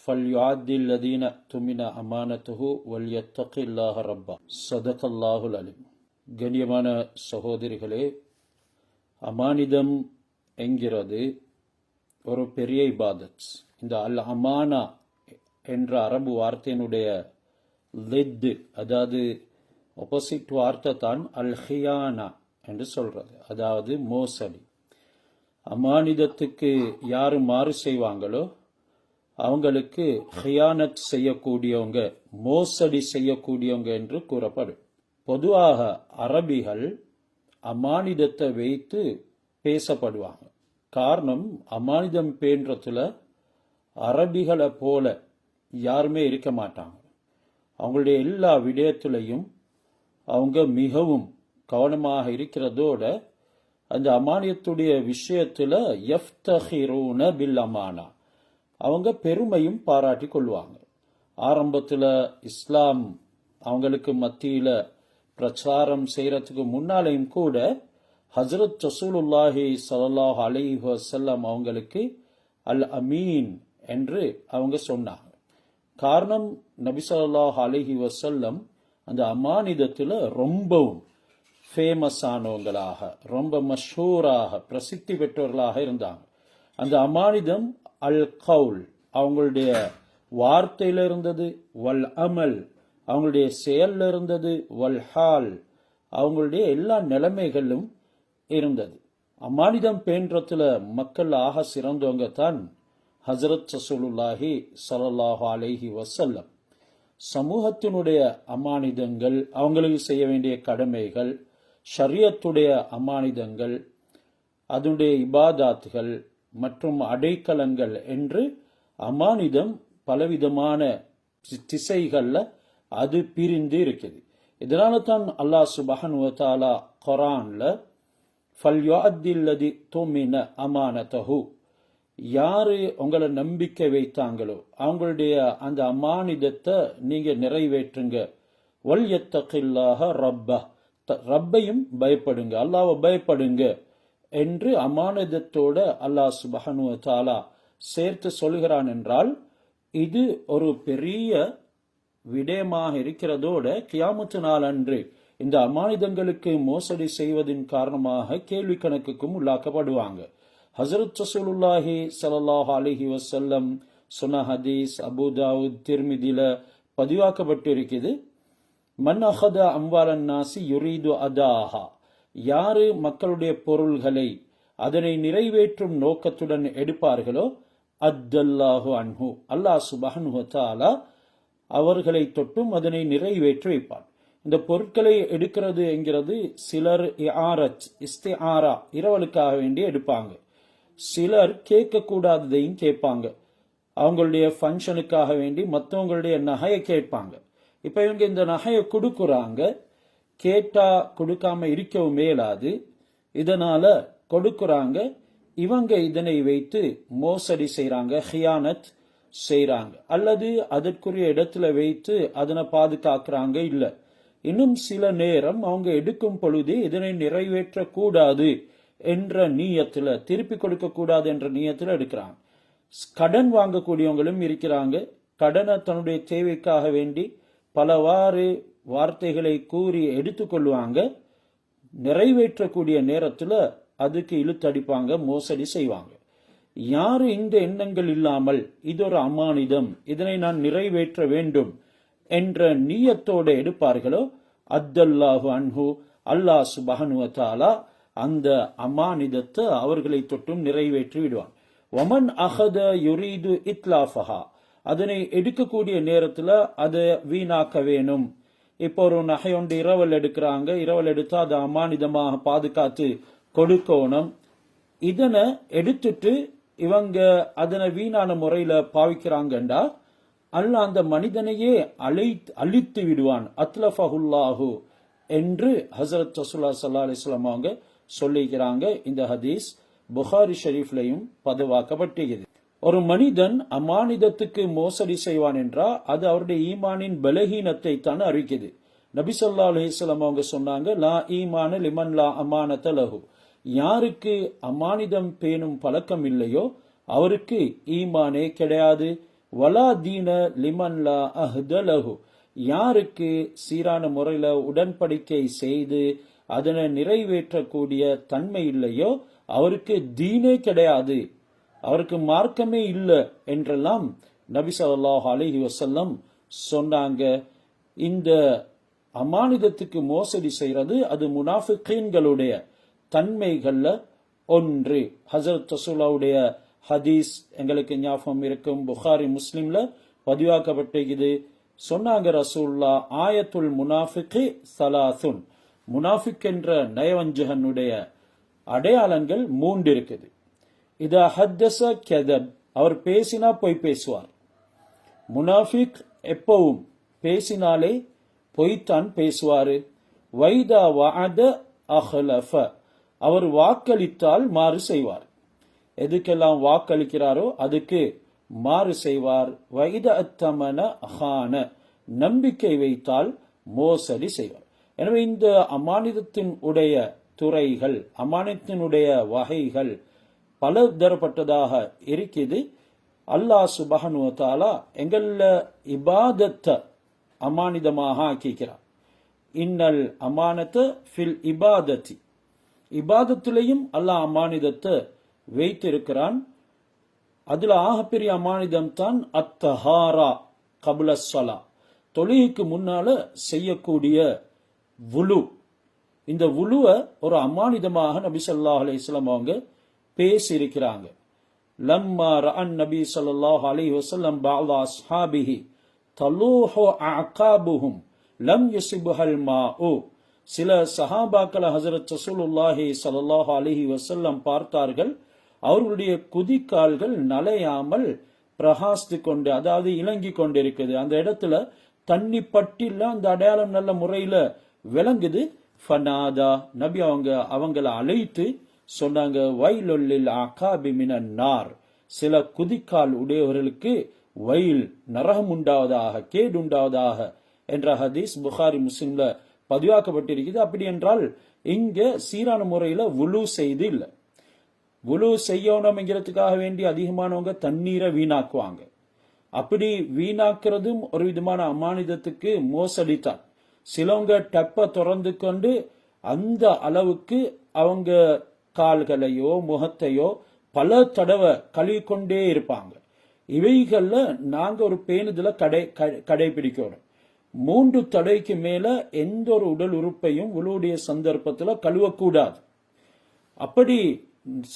فَلْيُعَدِّ الَّذِينَ تُمِنَ أَمَانَتُهُ وَلْيَتَّقِ اللَّهَ رَبَّهُ صدق الله العليم. கண்ணியமான சகோதரிகளே, அமானிதம் என்கிறது ஒரு பெரிய இபாதத். இந்த அல் அமானா என்ற அரபு வார்த்தையினுடைய லித், அதாவது ஆப்போசிட் வார்த்தை தான் அல் ஹியானா என்று சொல்றது, அதாவது மோசடி. அமானிதத்துக்கு யாரு மாறு செய்வாங்களோ அவங்களுக்கு ஹியானத் செய்யக்கூடியவங்க, மோசடி செய்யக்கூடியவங்க என்று கூறப்படும். பொதுவாக அரபிகள் அமானிதத்தை வைத்து பேசப்படுவாங்க. காரணம், அமானிதம் பேன்றதுல அரபிகளை போல யாருமே இருக்க மாட்டாங்க. அவங்களுடைய எல்லா விடயத்திலையும் அவங்க மிகவும் கவனமாக இருக்கிறதோட அந்த அமானியத்துடைய விஷயத்துல யஃப்தஹிரூன பில் அமானா, அவங்க பெருமையும் பாராட்டி கொள்வாங்க. ஆரம்பத்துல இஸ்லாம் அவங்களுக்கு மத்தியில பிரச்சாரம் செய்யறதுக்கு முன்னாலேயும் கூட ஹஜ்ரத் ரசூலுல்லாஹி ஸல்லல்லாஹு அலைஹி வஸல்லம் அவங்களுக்கு அல் அமீன் என்று அவங்க சொன்னாங்க. காரணம், நபி ஸல்லல்லாஹு அலைஹி வஸல்லம் அந்த அமானிதத்துல ரொம்பவும் ஃபேமஸ் ஆனவங்களாக, ரொம்ப மஷூராக, பிரசித்தி பெற்றவர்களாக இருந்தாங்க. அந்த அமானிதம் அல் கவுல் அவங்களுடைய வார்த்தையில இருந்தது, வல் அமல் அவங்களுடைய செயல்ல இருந்தது, வல் ஹால் அவங்களுடைய எல்லா நிலைமைகளும் இருந்தது. அமானிதம் பேன்றதுல மக்கள் ஆக சிறந்தவங்க தான் ஹஜ்ரத் ரசூலுல்லாஹி ஸல்லல்லாஹு அலைஹி வஸல்லம். சமூகத்தினுடைய அமானிதங்கள், அவங்களுக்கு செய்ய வேண்டிய கடமைகள், ஷரியத்துடைய அமானிதங்கள், அதனுடைய இபாதாத்துகள் மற்றும் அடைக்கலங்கள் என்று அமானிதம் பலவிதமான திசைகள்ல அது பிரிந்து இருக்குது. இதனால தான் அல்லாஹ் சுப்ஹானஹு வ தஆலா குர்ஆன்ல ஃபல்யுஅத்தில்லதி துமின அமானதஹு, யாரு உங்களை நம்பிக்கை வைத்தாங்களோ அவங்களுடைய அந்த அமானிதத்தை நீங்க நிறைவேற்றுங்க. வல் யத்தகில்லாஹ ரப்பஹ், ரப்பையும் பயப்படுங்க, அல்லாஹ்வை பயப்படுங்க என்று அமானிதத்தோட அல்லாஹ் சுப்ஹானஹு வ தஆலா சேர்த்து சொல்கிறான். என்றால் இது ஒரு பெரிய விடயமாக இருக்கிறதோட கியாமத்து நாள் அன்று இந்த அமானிதங்களுக்கு மோசடி செய்வதன் காரணமாக கேள்வி கணக்குக்கும் உள்ளாக்கப்படுவாங்க. ஹஜ்ரத் ரசூலுல்லாஹி ஸல்லல்லாஹு அலைஹி வஸல்லம் சொன்ன ஹதீஸ் அபூ தாவூத் திர்மிதில பதிவாக்கப்பட்டிருக்கிறது. மன் அஹத அம்வாலன் நாசி யுரீது அதாஹா, யாரு மக்களுடைய பொருள்களை அதனை நிறைவேற்றும் நோக்கத்துடன் எடுப்பார்களோ அத்தல்லாஹு அன்ஹு, அல்லாஹ் சுப்ஹானஹு வ தஆலா அவர்களை தொட்டும் அதனை நிறைவேற்றி வைப்பார். இந்த பொருட்களை எடுக்கிறது என்கிறது சிலர் இஸ்திஆரா இரவலுக்காக வேண்டி எடுப்பாங்க. சிலர் கேட்கக்கூடாததையும் கேட்பாங்க. அவங்களுடைய ஃபங்க்ஷனுக்காக வேண்டி மற்றவங்களுடைய நகையை கேட்பாங்க. இப்ப இவங்க இந்த நகையை கொடுக்குறாங்க, கேட்டா கொடுக்காம இருக்கவும் மேலாது, இதனால கொடுக்குறாங்க. இவங்க இதனை வைத்து மோசடி செய்யறாங்க, ஹியானத் செய்யறாங்க, அல்லது அதற்குரிய இடத்துல வைத்து அதனை பாதுகாக்கிறாங்க. இல்ல, இன்னும் சில நேரம் அவங்க எடுக்கும் பொழுது இதனை நிறைவேற்ற கூடாது என்ற நீயத்துல, திருப்பி கொடுக்க கூடாது என்ற நீயத்துல எடுக்கிறாங்க. கடன் வாங்கக்கூடியவங்களும் இருக்கிறாங்க. கடனை தன்னுடைய தேவைக்காக வேண்டி பலவாறு வார்த்தைகளை கூறி எடுத்துக்கொள்வாங்க. நிறைவேற்றக்கூடிய நேரத்துல அதுக்கு இழுத்தடிப்பாங்க, மோசடி செய்வாங்க. யாரு இந்த எண்ணங்கள் இல்லாமல் இது ஒரு அமானிதம், இதனை நான் நிறைவேற்ற வேண்டும் என்ற நீயத்தோட எடுப்பார்களோ அத்தல்லாஹு அன்ஹு, அல்லாஹ் சுப்ஹானஹு வ தஆலா அந்த அமானிதத்தை அவர்களை தொட்டும் நிறைவேற்றி விடுவான். வமன் அஹத யுரீது இத்லாஃபஹா, அதனை எடுக்கக்கூடிய நேரத்துல அதை வீணாக்க வேணும். இப்போ ஒரு நகை ஒன்று இரவல் எடுக்கிறாங்க, இரவல் எடுத்தா அதை அமானிதமாக பாதுகாத்து கொடுக்கணும். இதனை எடுத்துட்டு இவங்க அதனை வீணான முறையில பாவிக்கிறாங்கண்டா அல்லாஹ் அந்த மனிதனையே அழித்து விடுவான். அத்லஃபஹுல்லாஹு என்று ஹஜ்ரத் ரசூலுல்லாஹி ஸல்லல்லாஹு அலைஹி வஸல்லம் அவங்க சொல்லிக்கிறாங்க. இந்த ஹதீஸ் புகாரி ஷரீஃப்லையும் பதிவாக்கப்பட்டிருக்கிறது. ஒரு மனிதன் அமானிதத்துக்கு மோசடி செய்வான் என்றால் அது அவருடைய ஈமானின் பலகீனத்தை தான் அறிவிக்குது. நபி ஸல்லல்லாஹு அலைஹி வஸல்லம் அவங்க சொன்னாங்க, லா ஈமான லிமன் லா அமானத லஹு, யாருக்கு அமானிதம் பேணும் பழக்கம் இல்லையோ அவருக்கு ஈமானே கிடையாது வலா தீன லிமன் லா அஹ்தலஹு, யாருக்கு சீரான முறையில உடன்படிக்கை செய்து அதனை நிறைவேற்றக்கூடிய தன்மை இல்லையோ அவருக்கு தீனே கிடையாது, அவருக்கு மார்க்கமே இல்லை என்றெல்லாம் நபி ஸல்லல்லாஹு அலைஹி வஸல்லம் சொன்னாங்க. இந்த அமானிதத்துக்கு மோசடி செய்யறது அது முனாஃபிகீன்களுடைய தன்மைகள்ல ஒன்று. ஹஜ்ரத் ரசூலுல்லாஹ்வுடைய ஹதீஸ் எங்களுக்கு ஞாபகம் இருக்கும், புகாரி முஸ்லிம்ல பதிவாக்கப்பட்டிருக்குது. சொன்னாங்க ரசூலுல்லாஹ், ஆயத்துல் முனாஃபிகி ஸலாசுன், முனாஃபிக் என்ற நயவஞ்சகனுடைய அடையாளங்கள் 3 இருக்குது. இதா ஹத்தஸ கதப், அவர் பேசினா பொய் பேசுவார். முனாஃபிக் எப்பவும் பேசினாலே பொய்த்தான் பேசுவாரு. வைதா வஅத அஹ்லஃப, அவர் வாக்களித்தால் மாறு செய்வார். எதுக்கெல்லாம் வாக்களிக்கிறாரோ அதுக்கு மாறு செய்வார். வைத அத்தமன ஹான, நம்பிக்கை வைத்தால் மோசடி செய்வார். எனவே இந்த அமானிதத்தின் உடைய துறைகள், அமானிதத்தினுடைய வகைகள் பல தரப்பட்டதாக இருக்குது. அல்லாஹ் சுப்ஹானஹு வ தஆலா எங்கள இபாதத்தை அமானிதமாக ஆக்கிக்கிறார். இன்னல் அமானத ஃபில் இபாதத்தி, இபாதத்திலையும் அல்லாஹ் அமானிதத்தை வைத்திருக்கிறான். அதுல ஆகப்பெரிய அமானிதம் தான் அத்தஹாரா கபுல ஸலா, தொழுகைக்கு முன்னால செய்யக்கூடிய வுலு. இந்த வுலுவ ஒரு அமானிதமாக நபி ஸல்லல்லாஹு அலைஹி வஸல்லம் அவங்க பேசியிருக்கிறாங்க. லம்மா ரஅன் நபி ஸல்லல்லாஹு அலைஹி வஸல்லம் பஅத அஸ்ஹாபிஹி தலூஹு அஅகாபுஹும் லம் யுஸிபுல் மாஉ, சில சஹாபாக்கள் ஹஜ்ரத் ரசூலுல்லாஹி ஸல்லல்லாஹு அலைஹி வஸல்லம் பார்த்தார்கள், அவர்களுடைய குதிக்கால்கள் நலையாமல் பிரகாசித்து கொண்டு, அதாவது இலங்கி கொண்டிருக்குது. அந்த இடத்துல தண்ணி பட்டில அந்த அடையாளம் நல்ல முறையில விளங்குது. ஃபனாதா, நபி அவங்கள அழைத்து சொன்னாங்க, வைலுல்லில் அகாபி மினன் நார், சில குதிக்கால் உடையவர்களுக்கு வயல் நரகம் உண்டாவதாக, கேடு உண்டாவதாக என்ற ஹதீஸ் புகாரி முஸ்லிம்ல பதிவாக்கப்பட்டிருக்குது. அப்படி என்றால் இங்க சீரான முறையில வுலு செய்து இல்லை. வுலு செய்யணும்ங்கிறதுக்காக வேண்டி அதிகமானவங்க தண்ணீரை வீணாக்குவாங்க. அப்படி வீணாக்குறதும் ஒரு விதமான அமானிதத்துக்கு மோசடித்தான். சிலவங்க டப்ப திறந்து கொண்டு அந்த அளவுக்கு அவங்க கால்களையோ முகத்தையோ பல தடவை கழுவிக்கொண்டே இருப்பாங்க. இவைகள்ல நாங்க ஒரு பேணுதல கடைபிடிக்கணும். 3 தடவைக்கு மேல எந்த ஒரு உடல் உறுப்பையும் உளுடைய சந்தர்ப்பத்துல கழுவக்கூடாது. அப்படி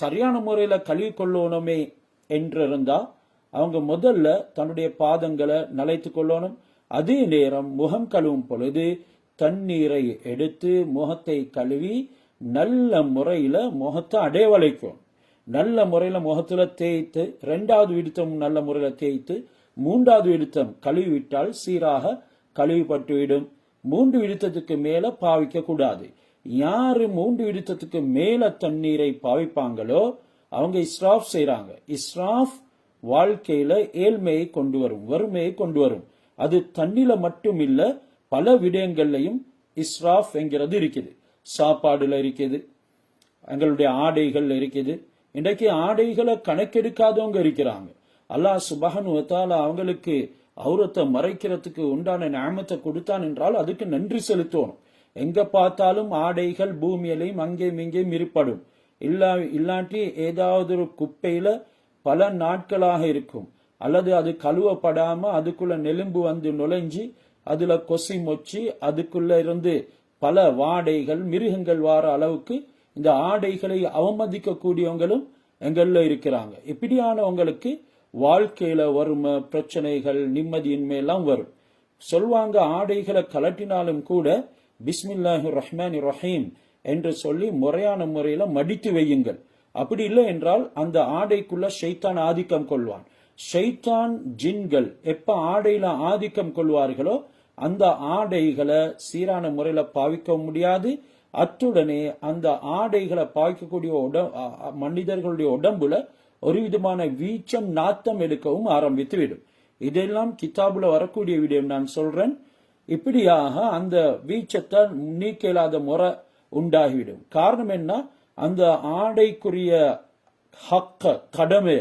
சரியான முறையில கழுவி கொள்ளணுமே என்றிருந்தா அவங்க முதல்ல தன்னுடைய பாதங்களை நலைத்து கொள்ளணும். அதே நேரம் முகம் கழுவும் பொழுது தண்ணீரை எடுத்து முகத்தை கழுவி நல்ல முறையில முகத்தை அடைவளைக்கும். நல்ல முறையில முகத்துல தேய்த்து 2வது விடுத்தம் நல்ல முறையில தேய்த்து 3வது விடுத்தம் கழுவிவிட்டால் சீராக கழுவிப்பட்டுவிடும். 3 விடுத்தத்துக்கு மேல பாவிக்க கூடாது. யாரு 3 விடுத்தத்துக்கு மேல தண்ணீரை பாவிப்பாங்களோ அவங்க இஸ்ராஃப் செய்யறாங்க. இஸ்ராஃப் வாழ்க்கையில ஏழ்மையை கொண்டு வரும், வறுமையை கொண்டு வரும். அது தண்ணில மட்டும் இல்ல, பல விடயங்கள்லையும் இஸ்ராஃப் என்கிறது இருக்குது. சாப்பாடுல இருக்குது, எங்களுடைய ஆடைகள் இருக்குது. இன்றைக்கு ஆடைகளை கணக்கெடுக்காதவங்க இருக்கிறாங்க. அல்லாஹ் சுப்ஹானஹு வ தஆலா அவங்களுக்கு அவுரத்தை மறைக்கிறதுக்கு உண்டான நிஅமத்தை கொடுத்தான் என்றால் அதுக்கு நன்றி செலுத்தணும். எங்க பார்த்தாலும் ஆடைகள் பூமியிலையும் அங்கேயும் இங்கேயும் இருப்படும். இல்லாட்டி ஏதாவது ஒரு குப்பையில பல நாட்களாக இருக்கும், அல்லது அது கழுவப்படாம அதுக்குள்ள நெலும்பு வந்து நுழைஞ்சி அதுல கொசி மொச்சி அதுக்குள்ள இருந்து பல வாடைகள் மிருகங்கள் வார அளவுக்கு இந்த ஆடைகளை அவமதிக்க கூடியவங்களும் எங்கள்ல இருக்கிறாங்க. இப்படியானவங்களுக்கு வாழ்க்கையில வறுமை பிரச்சனைகள் நிம்மதியின்மை எல்லாம் வரும். சொல்வாங்க, ஆடைகளை கலட்டினாலும் கூட பிஸ்மில்லாஹிர் ரஹ்மானிர் ரஹீம் என்று சொல்லி முறையான முறையில மடித்து வையுங்கள். அப்படி இல்லை என்றால் அந்த ஆடைக்குள்ள ஷைத்தான் ஆதிக்கம் கொள்வான். ஷைத்தான் ஜின்கள் எப்ப ஆடையில ஆதிக்கம் கொள்வார்களோ அந்த ஆடைகளை சீரான முறையில பாவிக்க முடியாது. அத்துடனே அந்த ஆடைகளை பாவிக்கக்கூடிய மனிதர்களுடைய உடம்புல ஒரு விதமான வீச்சம் நாத்தம் எடுக்கவும் ஆரம்பித்து விடும். இதெல்லாம் கிதாபுல வரக்கூடிய விடயம் நான் சொல்றேன். இப்படியாக அந்த வீச்சத்தை நீக்க இயலாத முறை உண்டாகிவிடும். காரணம் என்ன? அந்த ஆடைக்குரிய ஹக்க கடமை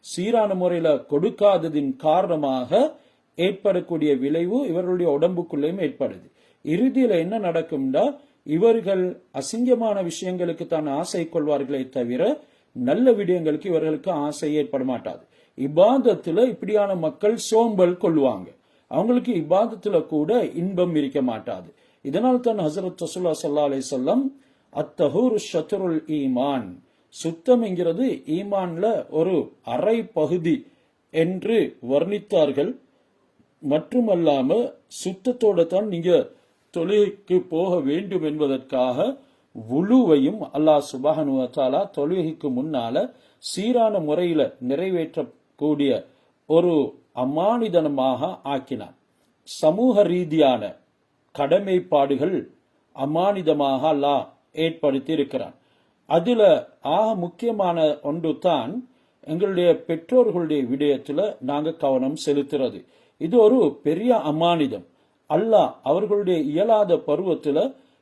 சீரான முறையில கொடுக்காததின் காரணமாக ஏற்படக்கூடிய விளைவு இவர்களுடைய உடம்புக்குள்ளேயும் ஏற்படுது. இறுதியில என்ன நடக்கும்னா, இவர்கள் அசிங்கமான விஷயங்களுக்கு தான் ஆசை கொள்வார்களே தவிர நல்ல விடயங்களுக்கு இவர்களுக்கு ஆசை ஏற்பட மாட்டாது. இபாதத்துல இப்படியான மக்கள் சோம்பல் கொள்வாங்க. அவங்களுக்கு இபாதத்துல கூட இன்பம் இருக்க மாட்டாது. இதனால் தான் ஹஸரத் ரசூலுல்லாஹி ஸல்லல்லாஹு அலைஹி வஸல்லம் அத்தஹூரு ஷத்ருல் ஈமான், சுத்தம் என்கிறது ஈமான்ல ஒரு அரை பகுதி என்று வர்ணித்தார்கள். மட்டுமல்லாம சுத்தத்தோட தான் நீங்க தொழுகைக்கு போக வேண்டும் என்பதற்காக வுலுவையும் அல்லாஹ் சுப்ஹானஹு வ தஆலா தொழுகைக்கு முன்னால சீரான முறையில நிறைவேற்றக்கூடிய ஒரு அமானிதனமாக ஆக்கினார். சமூக ரீதியான கடமைப்பாடுகள் அமானிதமாக அல்லாஹ் ஏற்படுத்தி இருக்கிறான். அதுல ஆக முக்கியமான ஒன்று தான் எங்களுடைய பெற்றோர்களுடைய விடயத்துல நாங்க கவனம் செலுத்துறது. இது ஒரு பெரிய அமானிதம். அல்லாஹ் அவர்களுடைய இயலாத பருவத்துல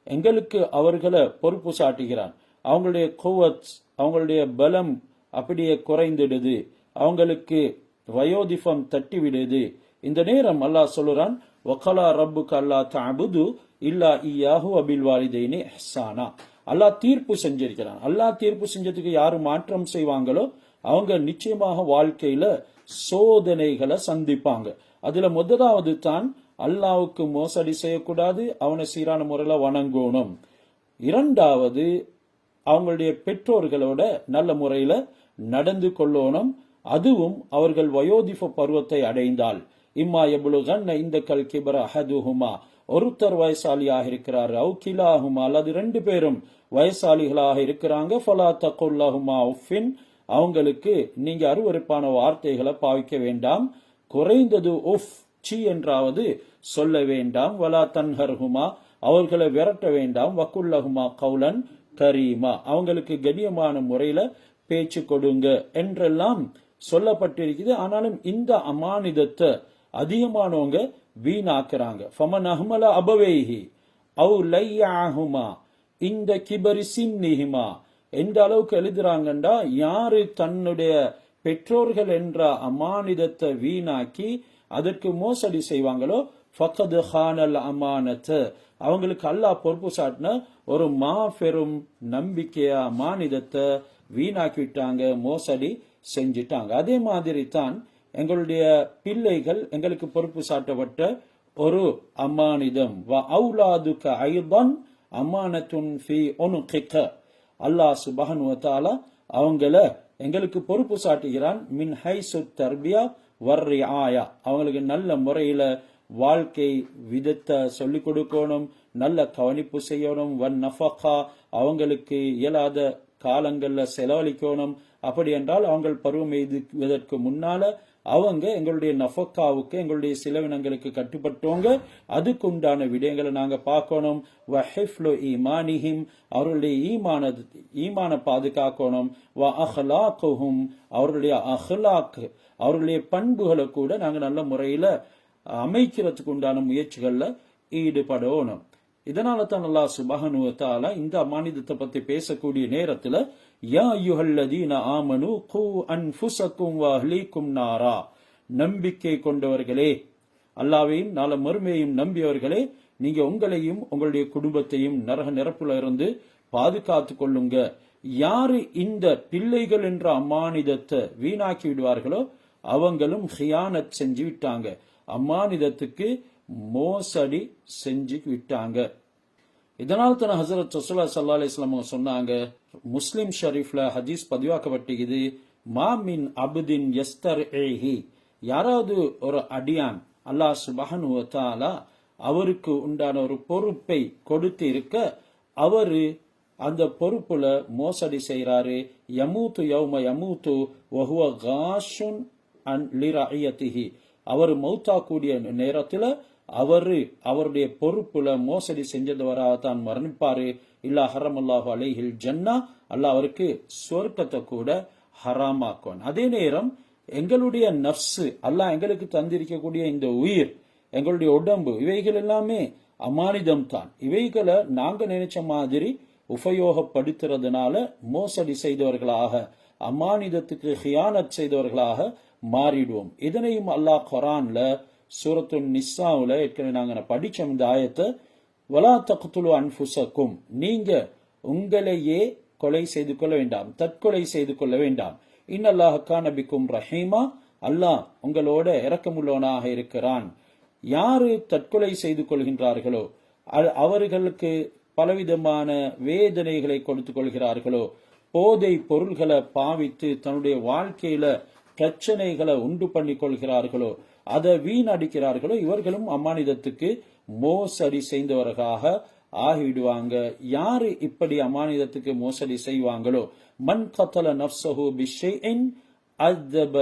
எங்களுக்கு அவர்களை பொறுப்பு சாட்டுகிறான். அவங்களுடைய குவத், அவங்களுடைய பலம் அப்படியே குறைந்துடுது, அவங்களுக்கு வயோதிபம் தட்டி விடுது. இந்த நேரம் அல்லாஹ் சொல்லுறான், வகலா ரப்புக அல்லா தஅபுது இல்லா இய்யாஹு வபில் வாலிதைனி இஹ்சானா. அல்லாஹ் தீர்ப்பு செஞ்சிருக்கிறான். அல்லாஹ் தீர்ப்பு செஞ்சதுக்கு யாரு மாற்றம் செய்வாங்களோ அவங்க நிச்சயமாக வாழ்க்கையில சோதனைகளை சந்திப்பாங்க. அதுல முதலாவது தான் அல்லாஹ்வுக்கு மோசடி செய்யக்கூடாது, அவனை சீரான முறையில வணங்கணும். இரண்டாவது, அவங்களுடைய பெற்றோர்களோட நல்ல முறையில நடந்து கொள்ளணும். அதுவும் அவர்கள் வயோதிப பருவத்தை அடைந்தால், இம்மா யபுலுகன்ன இந்தகல் கிபர அஹதுஹுமா, ஒருத்தர் வயசாலியாக இருக்கிறார், அவு கிலாஹுமா அல்லது ரெண்டு பேரும் வயசாலிகளாக இருக்கிறாங்க, ஃபலா தகுல்லஹுமா உஃபின், அவங்களுக்கு நீங்க அருவருப்பான வார்த்தைகளை பாவிக்க வேண்டாம், குறைந்தது உஃப் சி என்றாவது சொல்ல வேண்டாம், வலா தன்ஹர்ஹுமா, அவர்களை விரட்ட வேண்டாம், வக்குல்லஹுமா கௌலன் கரீமா, அவங்களுக்கு கண்ணியமான முறையில பேச்சு கொடுங்க என்றெல்லாம் சொல்லப்பட்டிருக்குது. ஆனாலும் இந்த அமானிதத்தை அதிகமானவங்க வீணாக்குறாங்க. ஃபமன் அஹ்மல அபவைஹி அவு லையஹுமா இந்த கிபரி சின்னிஹிமா, எந்த அளவுக்கு எழுதுறாங்கண்டா, யாரு தன்னுடைய பெற்றோர்கள் என்ற அமானிதத்தை வீணாக்கி அதற்கு மோசடி செய்வாங்களோ, ஃபகத் ஹானல் அமானத், அவங்களுக்கு அல்லாஹ் பொறுப்பு சாட்டின ஒரு மாபெரும் நம்பிக்கைய அமானிதத்தை வீணாக்கிட்டாங்க, மோசடி செஞ்சிட்டாங்க. அதே மாதிரி தான் எங்களுடைய பிள்ளைகள் எங்களுக்கு பொறுப்பு சாட்டப்பட்ட ஒரு அமானிதம். வ அவுலாதுக ஐதன் அமானத்துன் ஃபீ உனுகிக, அல்லாஹ் சுப்ஹானஹு வ தஆலா அவங்கள எங்களுக்கு பொறுப்பு சாட்டுகிறான். மின் ஹைசு தர்பியா வர்ரிஆயா, அவங்களுக்கு நல்ல முறையில வாழ்க்கை விதத்தை சொல்லிக் கொடுக்கணும், நல்ல கவனிப்பு செய்யணும். வன் நஃபகா, அவங்களுக்கு இயலாத காலங்கள்ல செலவழிக்கணும். அப்படி என்றால் அவங்க பருவம் எய்துவதற்கு முன்னால அவங்க எங்களுடைய நஃபக்காவுக்கு, எங்களுடைய செலவினங்களுக்கு கட்டுப்பட்டவங்க, அதுக்கு உண்டான விடயங்களை நாங்க பார்க்கணும். வஹிஃப்லு ஈமானிஹிம், அவர்களுடைய ஈமான பாதுகாக்கணும். வ அஹ்லாக்குஹும், அவர்களுடைய அஹ்லாக், அவர்களுடைய பண்புகளை கூட நாங்க நல்ல முறையில அமைக்கிறதுக்கு உண்டான முயற்சிகள்ல ஈடுபடணும். இதனால தான் அல்லாஹ் சுப்ஹானஹு வ தஆலா இந்த அமானிதத்தை பத்தி பேசக்கூடிய நேரத்துல, யா அய்யுஹல்லதீன ஆமனு கூ அன்ஃபுஸக்கும் வ அஹ்லீக்கும் நாரா, நம்பிக்கை கொண்டவர்களே, அல்லாஹ்வையும் நாளை மறுமையையும் நம்பியவர்களே, நீங்க உங்களையும் உங்களுடைய குடும்பத்தையும் நரக நெருப்புல இருந்து பாதுகாத்து கொள்ளுங்க. யாரு இந்த பிள்ளைகள் என்ற அமானிதத்தை வீணாக்கி விடுவார்களோ அவங்களும் ஹியானத் செஞ்சு விட்டாங்க, அமானிதத்துக்கு மோசடி செஞ்சு விட்டாங்க. இதனால தான் ஹஸரத் ரசூலுல்லாஹி ஸல்லல்லாஹு அலைஹி வஸல்லம் சொன்னாங்க, முஸ்லிம் ஷரீஃப்ல ஹதீஸ் பதிவாக்கப்பட்டிருக்குது, மா மின் அப்தின் யஸ்தர்இஹி, யாராவது ஒரு அடியான் அல்லாஹ் சுப்ஹானஹு வ தஆலா அவருக்கு உண்டான ஒரு பொறுப்பை கொடுத்து இருக்க, அவரு அந்த பொறுப்புல மோசடி செய்யறாரு, யமூத்து யௌம யமூத்து வஹுவ காஷுன் அன் லிரஇயதிஹி, அவர் மௌத்தா கூடிய நேரத்துல அவருடைய பொறுப்புல மோசடி செஞ்சதவராகத்தான் மரணிப்பாரு. இல்லா ஹரமல்லாஹு அலைஹில் ஜன்னா, அல்லாஹ் அவருக்கு சொர்க்கத்தை கூட ஹராமாக்கும். அதே நேரம் எங்களுடைய நஃப்ஸ், அல்லாஹ் எங்களுக்கு தந்திருக்கக்கூடிய இந்த உயிர், எங்களுடைய உடம்பு, இவைகள் எல்லாமே அமானிதம் தான். இவைகளை நாங்க நினைச்ச மாதிரி உபயோகப்படுத்துறதுனால மோசடி செய்தவர்களாக அமானிதத்துக்கு ஹியானத் செய்தவர்களாக மாறிடுவோம். இதனையும் அல்லாஹ் குர்ஆன்ல சூரத்து நிஸ்ஸாவுல ஏற்கனவே நாங்க படிச்சோம் இந்த ஆயத்தை, வலா தக்துலு அன்ஃபுஸக்கும், நீங்க உங்களையே கொலை செய்து கொள்ள வேண்டாம், தற்கொலை செய்து கொள்ள வேண்டாம். இன்னல்லாஹ் கான பிக்கும் ரஹீமா, அல்லாஹ் உங்களோட இரக்கமுள்ளவனாக இருக்கிறான். யாரு தற்கொலை செய்து கொள்கின்றார்களோ, அவர்களுக்கு பலவிதமான வேதனைகளை கொடுத்துக் கொள்கிறார்களோ, போதை பொருள்களை பாவித்து தன்னுடைய வாழ்க்கையில பிரச்சனைகளை உண்டு பண்ணி கொள்கிறார்களோ, அதை வீணடிக்கிறார்களோ, இவர்களும் அமானிதத்துக்கு மோசடி செய்தவர்களாக ஆகிவிடுவாங்க. யாரு இப்படி அமானிதத்துக்கு மோசடி செய்வாங்களோ, மன் கத்தல நஃப்ஸஹு பிஷைஇன் அஸ்தப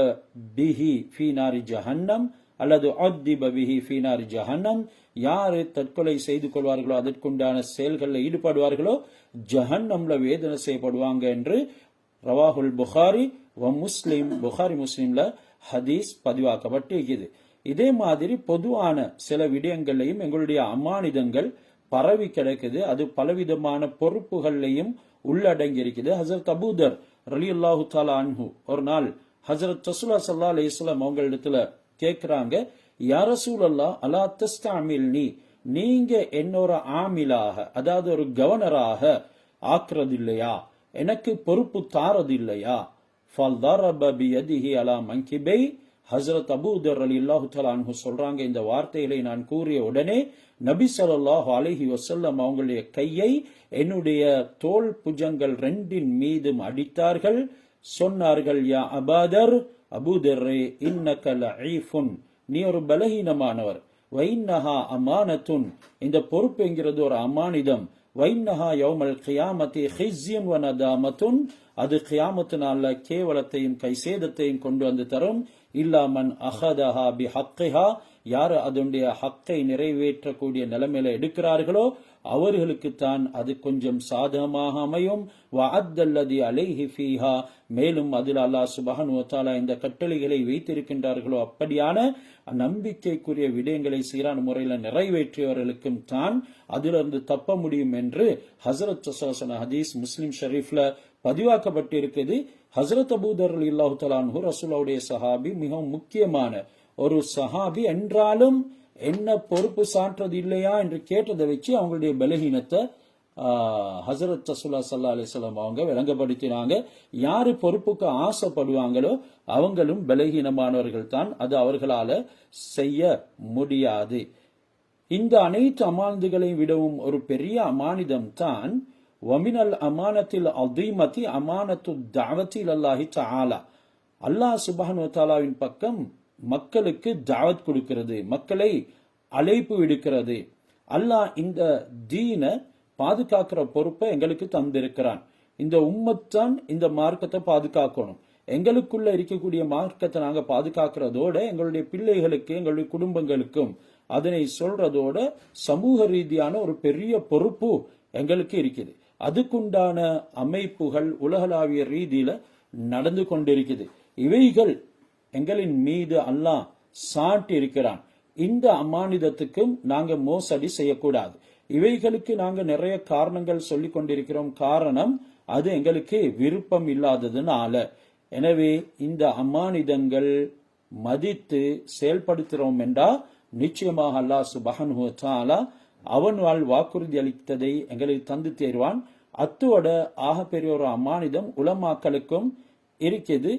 பிஹி ஃபீ நாரி ஜஹன்னம் அல்லது அத்திப பிஹி ஃபீ நாரி ஜஹன்னம், யாரு தற்கொலை செய்து கொள்வார்களோ, அதற்குண்டான செயல்களில் ஈடுபடுவார்களோ ஜஹன்னம்ல வேதனை செய்யப்படுவாங்க என்று ரவாஹுல் புகாரி வ முஸ்லிம், புகாரி முஸ்லிம்ல ஹதீஸ் பதிவாக்கப்பட்டிருக்கிறது. இதே மாதிரி பொதுவான சில விடயங்களையும் எங்களுடைய அமானிதங்கள் பரவி கிடக்குது. அது பலவிதமான பொறுப்புகளையும் உள்ளடங்கி இருக்குது. ஹசரத் அபூதர் ரலியல்லாஹு தஆலா அன்ஹு ஒரு நாள் ஹசரத் ரசூலுல்லாஹி ஸல்லல்லாஹு அலைஹி வஸல்லம் அவங்களிடத்துல கேட்கிறாங்க, யா ரசூலல்லாஹ் அலா தஸ்தஅமில்னி, நீங்க என்னோட ஆமிலாக, அதாவது ஒரு கவர்னராக ஆக்குறது இல்லையா, எனக்கு பொறுப்பு தாரது இல்லையா? ஃபல்தரப பியதிஹி அலா மன்கிபை, ஹசரத் அபூதர் ரலியல்லாஹு தஆலா அன்ஹு சொல்றாங்க, இந்த வார்த்தைகளை நான் கூறிய உடனே நபி ஸல்லல்லாஹு அலைஹி வஸல்லம் அவங்களுடைய கையை என்னுடைய தோள் புஜங்கள் ரெண்டின் மீதும் அடித்தார்கள். சொன்னார்கள், யா அபாதர், அபூதர்ரே, இன்னக லஈஃபுன், நீ ஒரு பலஹீனமானவர். வைன்னஹா அமானத்துன், இந்த பொறுப்பு என்கிறது ஒரு அமானிதம். வைன்னஹா யௌமல் கியாமத்தி ஹிஸ்யன் வ நதாமத்துன், அது கியாமத்து நாள்ல கேவலத்தையும் கைசேதத்தையும் கொண்டு வந்து தரும். இல்லாமன் அஹதஹா பி ஹக்கிஹா, யாரு அதனுடைய ஹக்கை நிறைவேற்றக்கூடிய நிலைமையில எடுக்கிறார்களோ அவர்களுக்குத்தான் அது கொஞ்சம் சாதகமாக அமையும். வஅத்தல்லதி அலைஹி ஃபீஹா, மேலும் அதில் அல்லாஹ் சுப்ஹானஹு வ தஆலா இந்த கட்டளைகளை வைத்திருக்கின்றார்களோ அப்படியான நம்பிக்கைக்குரிய விடயங்களை சீரான முறையில் நிறைவேற்றியவர்களுக்கும் தான் அதிலிருந்து தப்ப முடியும் என்று ஹசரத் ஸல்லல்லாஹு ஹதீஸ் முஸ்லிம் ஷரீஃப்ல பதிவாக்கப்பட்டிருக்கிறது. ஹசரத் அபூதர் ரலியல்லாஹு தஆலா அன்ஹு ரசூலுல்லாஹுடைய சஹாபி, மிகவும் முக்கியமான ஒரு சஹாபி என்றாலும் என்ன பொறுப்பு சாற்றது இல்லையா என்று கேட்டதை வச்சு அவங்களுடைய பலகீனத்தை ஹசரத் ரசூலுல்லாஹி ஸல்லல்லாஹு அலைஹி வஸல்லம் அவங்க விளங்கப்படுத்தினாங்க. யாரு பொறுப்புக்கு ஆசைப்படுவாங்களோ அவங்களும் பலகீனமானவர்கள் தான், அது அவர்களால செய்ய முடியாது. இந்த அனைத்து அமானிதங்களையும் விடவும் ஒரு பெரிய அமானிதம் தான் வமினல் அமானத்தில் அதீமதி அமானத்து தஅவத்தி இலல்லாஹி தஆலா, அல்லாஹ் சுப்ஹானஹு வ தஆலாவின் பக்கம் மக்களுக்கு தாவத் கொடுக்கிறது, மக்களை அழைப்பு விடுக்கிறது. அல்லாஹ் இந்த தீனை பாதுகாக்கிற பொறுப்பை எங்களுக்கு தந்திருக்கிறான். இந்த உம்மத்தான் இந்த மார்க்கத்தை பாதுகாக்கணும். எங்களுக்குள்ள இருக்கக்கூடிய மார்க்கத்தை நாங்க பாதுகாக்கிறதோட எங்களுடைய பிள்ளைகளுக்கு, எங்களுடைய குடும்பங்களுக்கும் அதனை சொல்றதோட சமூக ரீதியான ஒரு பெரிய பொறுப்பு எங்களுக்கு இருக்குது. அதுக்குண்டான அமைப்புகள் உலகளாவிய ரீதியில நடந்து கொண்டிருக்குது. இவைகள் எங்களின் மீது அல்லாஹ் சாட்டி இருக்கிறான். இந்த அமானிதத்துக்கும் நாங்க மோசடி செய்யக்கூடாது. இவைகளுக்கு நாங்க நிறைய காரணங்கள் சொல்லிக் கொண்டிருக்கிறோம். காரணம், அது எங்களுக்கு விருப்பம் இல்லாததுனால. எனவே இந்த அமானிதங்கள் மதித்து செயல்படுத்துறோம் என்றா நிச்சயமாக அல்லாஹ் சுப்ஹானஹு வ தஆலா அவனால் வாக்குறுதி அளித்ததை எங்களுக்கு தந்து தேர்வான். அத்தோட ஆகப்பெரிய ஒரு அமானிதம் உலமாக்களுக்கும் இருக்குது.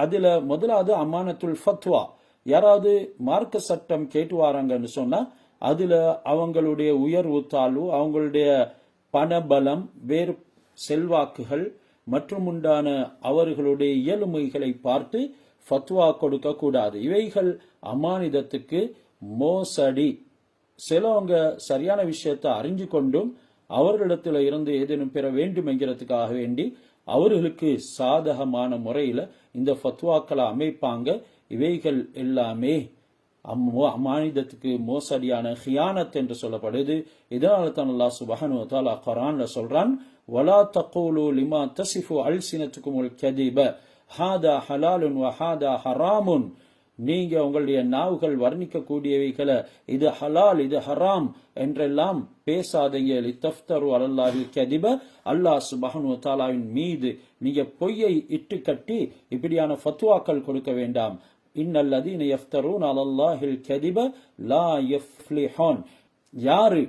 அதுல முதலாவது அமானத்துல் ஃபத்வா. யாராவது மார்க்க சட்டம் கேட்டு வராங்கன்னு சொன்னா அதுல அவங்களுடைய உயர்வு தாழ்வு, அவங்களுடைய பணபலம், வேறு செல்வாக்குகள் மற்றும் உண்டான அவர்களுடைய இயலுமைகளை பார்த்து ஃபத்வா கொடுக்க கூடாது. இவைகள் அமானிதத்துக்கு மோசடி. சிலவங்க சரியான விஷயத்தை அறிஞ்சு கொண்டும் அவர்களிடத்துல இருந்து ஏதேனும் பெற வேண்டும் என்கிறதுக்காக வேண்டி அவர்களுக்கு சாதகமான முறையில இந்த ஃபத்வாக்களை அமைப்பாங்க. இவைகள் எல்லாமே அமானிதத்துக்கு மோசடியான ஹியானத் என்று சொல்லப்படுது. இதனால தான் அல்லாஹ் சுப்ஹானஹு வ தஆலா குர்ஆன்ல சொல்றான், வலா தகூலு லிமா தஸிஃபு அல்சினத்துகுமுல் கதிப ஹாதா ஹலாலுன் வ ஹாதா ஹராமுன். நீங்க உங்களுடைய நாவுகள் வர்ணிக்கக்கூடியவைகளை இது ஹலால் இது ஹராம் என்றெல்லாம் பேசாதீங்க. லித்தஃப்தரு அலல்லாஹில் கதிப, அல்லாஹ் சுப்ஹானஹு வ தஆலாவின் மீது நீங்க பொய்யை இட்டு கட்டி இப்படியான ஃபத்வாக்கள் கொடுக்க வேண்டாம். இன்னல்லதீன யஃப்தரூன அலல்லாஹில் கதிப லா யஃப்லிஹூன். யாரு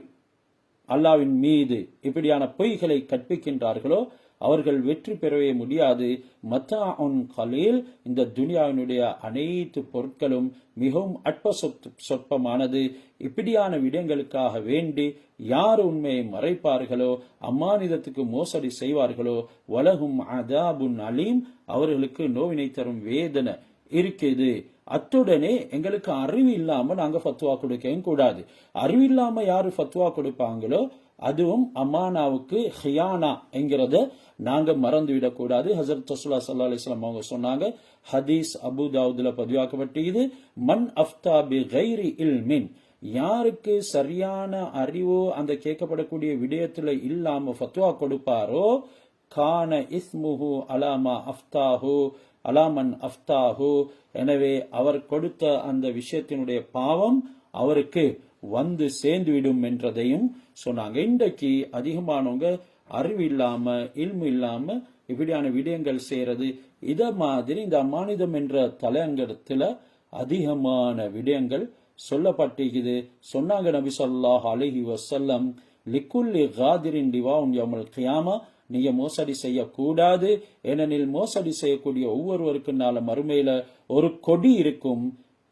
அல்லாஹ்வின் மீது இப்படியான பொய்களை கற்பிக்கின்றார்களோ அவர்கள் வெற்றி பெறவே முடியாது. மத்தாஉன் கலீல், இந்த துனியாவினுடைய அனைத்து பொருட்களும் மிகவும் அற்ப சொற்பமானது. இப்படியான விடயங்களுக்காக வேண்டி யார் உண்மையை மறைப்பார்களோ, அம்மானிதத்துக்கு மோசடி செய்வார்களோ, வலஹும் அதாபுன் அலீம், அவர்களுக்கு நோவினை தரும் வேதனை இருக்குது. அத்துடனே எங்களுக்கு அறிவு இல்லாம நாங்க ஃபத்வா கொடுக்கவும் கூடாது. அறிவு இல்லாம யாரு ஃபத்வா கொடுப்பாங்களோ அதுவும் அமானாவுக்கு ஹியானா என்கிறத நாங்க மறந்துவிடக் கூடாது. ஹஸரத் ரசூலுல்லாஹி ஸல்லல்லாஹு அலைஹி வஸல்லம் அவங்க சொன்னாங்க, ஹதீஸ் அபூ தாவூதுல பதிவாக்கப்பட்டது, மன் அஃப்தா பி கைரி இல்மின், யாருக்கு சரியான அறிவோ அந்த கேட்கப்படக்கூடிய விடயத்துல இல்லாம ஃபத்வா கொடுப்பாரோ, கான இஸ்முஹு அலாமா அஃப்தாஹு அலாமன் அஃப்தாஹு, எனவே அவர் கொடுத்த அந்த விஷயத்தினுடைய பாவம் அவருக்கு வந்து சேர்ந்துவிடும் என்றதையும் சொன்னாங்க. இன்றைக்கு அதிகமானவங்க அறிவு இல்லாம இல்மு இல்லாம இப்படியான விடயங்கள் செய்யறது. இத மாதிரி இந்த அமானிதம் என்ற தலையங்கத்துல அதிகமான விடயங்கள் சொல்லப்பட்டிருக்குது. சொன்னாங்க நபி ஸல்லல்லாஹு அலைஹி வஸல்லம், லிக்குல்லி காதிரின் டிவாஉன் யௌமல் கியாமா, நீங்க மோசடி செய்யக்கூடாது. ஏனெனில் மோசடி செய்யக்கூடிய ஒவ்வொருவருக்கு நாள மறுமையில ஒரு கொடி இருக்கும்.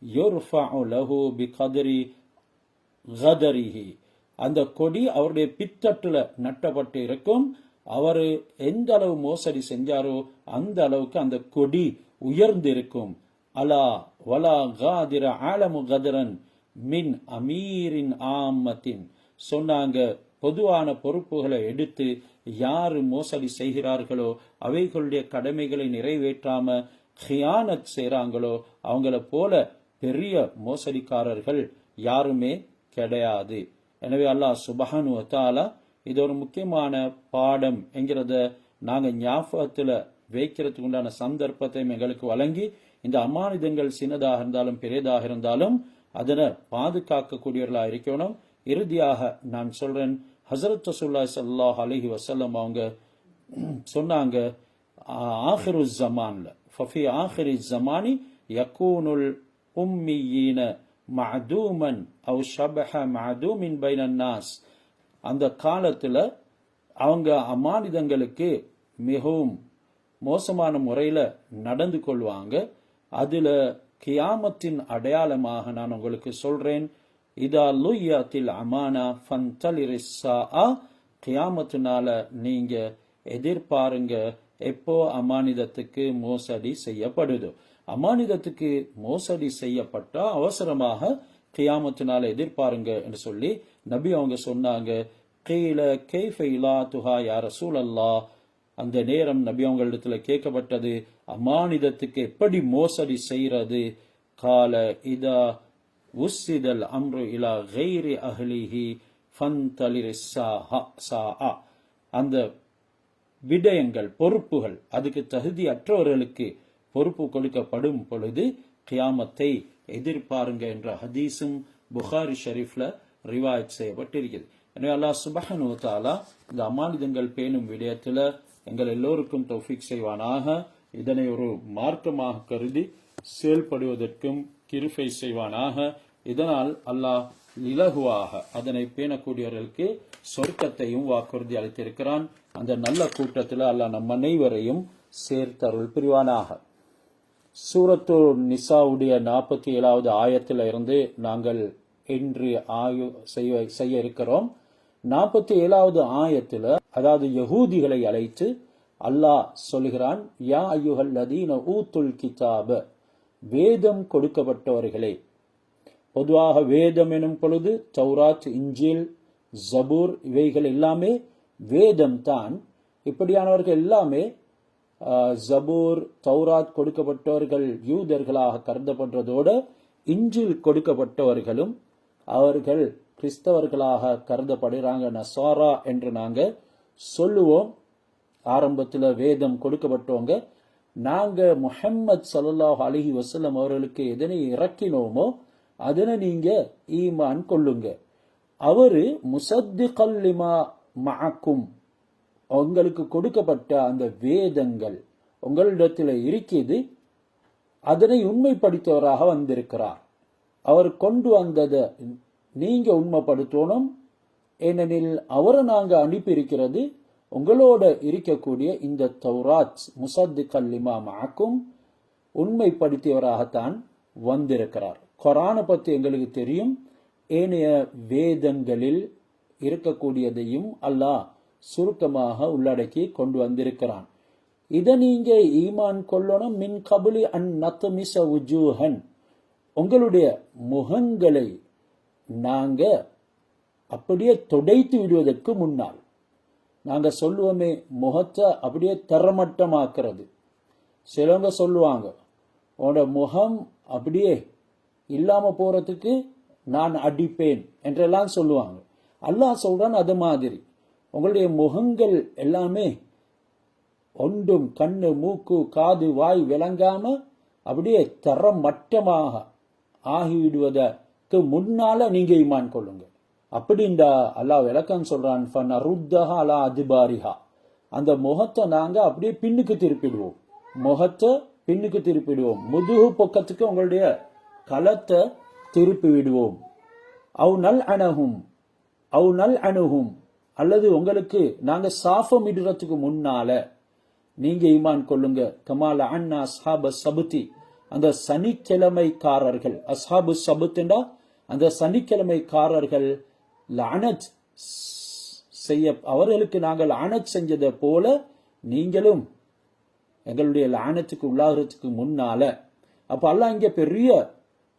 யுர்ஃபஉ லஹு பிகத்ரி கதரிஹி, அந்த கொடி அவருடைய பித்தட்டுல நட்டப்பட்டு இருக்கும். அவரு எந்த அளவு மோசடி செஞ்சாரோ அந்த அளவுக்கு அந்த கொடி உயர்ந்து இருக்கும். அலா வலா காதிர ஆலமு கதரன் மின் அமீரின் ஆமத்தின், சொன்னாங்க பொதுவான பொறுப்புகளை எடுத்து யாரு மோசடி செய்கிறார்களோ, அவைகளுடைய கடமைகளை நிறைவேற்றாம ஹியானத் செய்றாங்களோ அவங்கள போல பெரிய மோசடிக்காரர்கள் யாருமே கிடையாது. எனவே அல்லாஹ் சுப்ஹானஹு வ தஆலா இது ஒரு முக்கியமான பாடம் என்கிறத நாங்க ஞாபகத்துல வைக்கிறதுக்கு உண்டான சந்தர்ப்பத்தை எங்களுக்கு வழங்கி, இந்த அமானிதங்கள் சின்னதாக இருந்தாலும் பெரியதாக இருந்தாலும் அதனை பாதுகாக்கக்கூடியவர்களா இருக்கணும். இறுதியாக நான் சொல்றேன், ஹஸரத் ரசூலுல்லாஹி ஸல்லல்லாஹு அலைஹி வஸல்லம் அவங்க சொன்னாங்க, ஆகிரு ஜமான்ல ஃபஃபி ஆகிரி ஜமானி யகூனுல் உம்மீன மஅதூமன் அவ் ஷபஹ மஅதூமின் பைனன் நாஸ், அந்த காலத்துல அவங்க அமானிதங்களுக்கு மிகவும் மோசமான முறையில நடந்து கொள்வாங்க. அதுல கியாமத்தின் அடையாளமாக நான் உங்களுக்கு சொல்றேன், இதா லுய்யாத்தில் அமானா ஃபன்தலிரிஸ்ஸா, கியாமத்தினால நீங்க எதிர்பாருங்க எப்போ அமானிதத்துக்கு மோசடி செய்யப்படுதோ. அமானிதத்துக்கு மோசடி செய்யப்பட்டா அவசரமாக கியாமத்தினால எதிர்பாருங்க என்று சொல்லி நபி அவங்க சொன்னாங்க. கீல கைஃப இலாதுஹா யா ரசூலல்லாஹ், அந்த நேரம் நபி அவங்களிடத்துல கேட்கப்பட்டது, அமானிதத்துக்கு எப்படி மோசடி செய்யறது? கால இதா உஸ்ஸிதல் அம்ரு இலா கைரி அஹ்லிஹி ஃபன்தலிரிஸ்ஸா, அந்த விடயங்கள் பொறுப்புகள் அதுக்கு தகுதி அற்றவர்களுக்கு பொறுப்பு கொடுக்கப்படும் பொழுது கியாமத்தை எதிர்பாருங்க என்ற ஹதீஸும் புகாரி ஷரீஃப்ல ரிவாயத் செய்யப்பட்டிருக்கிறது. எனவே அல்லாஹ் சுப்ஹானஹு வ தஆலா இந்த அமானிதங்கள் பேணும் விடயத்துல எங்கள் எல்லோருக்கும் தௌஃபீக் செய்வானாக. இதனை ஒரு மார்க்கமாக கருதி செயல்படுவதற்கும் கிருபை செய்வானாக. இதனால் அல்லாஹ் இலகுவாக அதனை பேணக்கூடியவர்களுக்கு சொர்க்கத்தையும் வாக்குறுதி அளித்திருக்கிறான். அந்த நல்ல கூட்டத்தில் அல்லாஹ் நம் அனைவரையும் சேர்த்தருள் புரிவானாக. சூரத்து நிசாவுடைய 47வது ஆயத்தில் இருந்து நாங்கள் இன்று ஆய்வு செய்ய இருக்கிறோம். 47வது ஆயத்தில் அதாவது யஹூதிகளை அழைத்து அல்லாஹ் சொல்கிறான், யா அய்யுஹல் லதீன ஊத்துல் கிதாப, வேதம் கொடுக்கப்பட்டவர்களே. பொதுவாக வேதம் எனும் பொழுது தௌராத், இன்ஜீல், ஜபூர் இவைகள் எல்லாமே வேதம் தான். இப்படியானவர்கள் எல்லாமே ஜபூர், தௌராத் கொடுக்கப்பட்டவர்கள் யூதர்களாக கருதப்படுறதோட இன்ஜில் கொடுக்கப்பட்டவர்களும் அவர்கள் கிறிஸ்தவர்களாக கருதப்படுகிறாங்க, நசாரா என்று நாங்க சொல்லுவோம். ஆரம்பத்தில் வேதம் கொடுக்கப்பட்டவங்க நாங்க முஹம்மது ஸல்லல்லாஹு அலைஹி வஸல்லம் அவர்களுக்கு எதனை இறக்கினோமோ அதனை நீங்க ஈமான் கொள்ளுங்க. அவரு முஸத்திகல் லிமா மஅக்கும், உங்களுக்கு கொடுக்கப்பட்ட அந்த வேதங்கள் உங்களிடத்தில் இருக்குது, அதனை உண்மைப்படுத்தவராக வந்திருக்கிறார். அவர் கொண்டு வந்ததை நீங்க உண்மைப்படுத்தணும். ஏனெனில் அவரை நாங்க அனுப்பி இருக்கிறது உங்களோட இருக்கக்கூடிய இந்த தௌராத் முஸத்திகல் லிமா மஅக்கும், உண்மைப்படுத்தியவராகத்தான் வந்திருக்கிறார். குர்ஆனை பத்தி எங்களுக்கு தெரியும், ஏனைய வேதங்களில் இருக்கக்கூடியதையும் அல்லாஹ் சுருக்கமாக உள்ளடக்கி கொண்டு வந்திருக்கிறான். இதை நீங்க ஈமான் கொள்ளணும். மின் கபுலி அன் நத்மிஸ வுஜூஹன், உங்களுடைய முகங்களை நாங்க அப்படியே துடைத்து விடுவதற்கு முன்னால். நாங்க சொல்லுவோமே முகத்தை அப்படியே தரமட்டமாக்குறது. சிலவங்க சொல்லுவாங்க உன்னோட முகம் அப்படியே இல்லாம போறதுக்கு நான் அடிப்பேன் என்றெல்லாம் சொல்லுவாங்க. அல்லாஹ் சொல்றான் அது மாதிரி உங்களுடைய முகங்கள் எல்லாமே ஒன்றும் கண்ணு மூக்கு காது வாய் விளங்காம அப்படியே தரமட்டமாக ஆகிவிடுவதற்கு முன்னால நீங்க ஈமான் கொள்ளுங்க. அப்படின்டா அல்லாஹ் விளக்கம் சொல்றான், ஃபனருத்தஹா அலா அதிபாரிஹா, அந்த முகத்தை நாங்க அப்படியே பின்னுக்கு திருப்பிடுவோம். முகத்தை பின்னுக்கு திருப்பிடுவோம், முதுகு பக்கத்துக்கு உங்களுடைய களத்தை திருப்பி விடுவோம். அவு நல் அணுகும், அல்லது உங்களுக்கு நாங்க சாஃபம் இடுறதுக்கு முன்னால நீங்க ஈமான் கொள்ளுங்க. கமால அண்ணா அஸ்ஹாப சபுத்தி, அந்த சனிக்கிழமைக்காரர்கள், அஸ்ஹாபு சபுத்துண்டா அந்த சனிக்கிழமைக்காரர்கள் லானத் செய்ய, அவர்களுக்கு நாங்கள் லானத் செஞ்சதை போல நீங்களும் எங்களுடைய லானத்துக்கு உள்ளாகிறதுக்கு முன்னால. அப்ப அல்லாஹ் இங்க பெரிய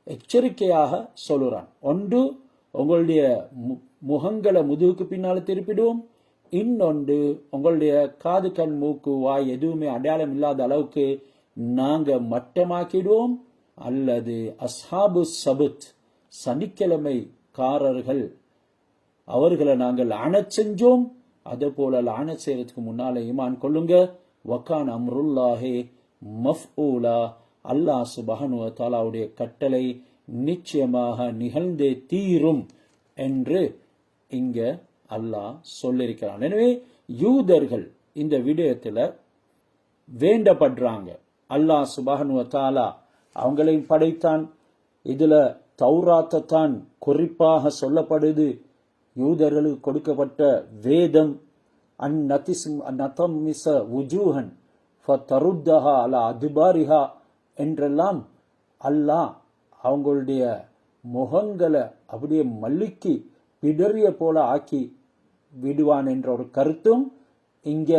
எச்சரிக்கையாக சொல்லுறான். ஒன்று, உங்களுடைய முகங்களை முதுகுக்கு பின்னால திருப்பிடுவோம். இன்னொன்று, உங்களுடைய காது கண் மூக்கு வாய் எதுவுமே அடையாளம் இல்லாத அளவுக்கு நாங்க மட்டமாக்கிடுவோம். அல்லது அஸ்ஹாபு சபுத், சனிக்கிழமைக்காரர்கள், அவர்களை நாங்கள் லானத் செஞ்சோம், அதே போல லானத் செய்யறதுக்கு முன்னால ஈமான் கொள்ளுங்க. வக்கான் அம்ருல்லாஹே மஃஊலா, அல்லாஹ் சுப்ஹானஹு வ தஆலாவுடைய கட்டளை நிச்சயமாக நிகழ்ந்தே தீரும் என்று இங்க அல்லாஹ் சொல்லியிருக்கிறான். எனவே யூதர்கள் இந்த விடயத்துல வேண்டப்படுறாங்க. அல்லாஹ் சுப்ஹானஹு வ தஆலா அவங்களையும் படைத்தான். இதுல தௌராத்தை தான் குறிப்பாக சொல்லப்படுது. யூதர்களுக்கு கொடுக்கப்பட்ட வேதம் அந்நதமிஸ வுஜூஹன் ஃபதருத்தஹா அலா அதிபாரிஹா என்றெல்லாம் அல்லாஹ் அவங்களுடைய முகங்களை அப்படியே மல்லிக்கு பிடறிய போல ஆக்கி விடுவான் என்ற ஒரு கருத்தும் இங்க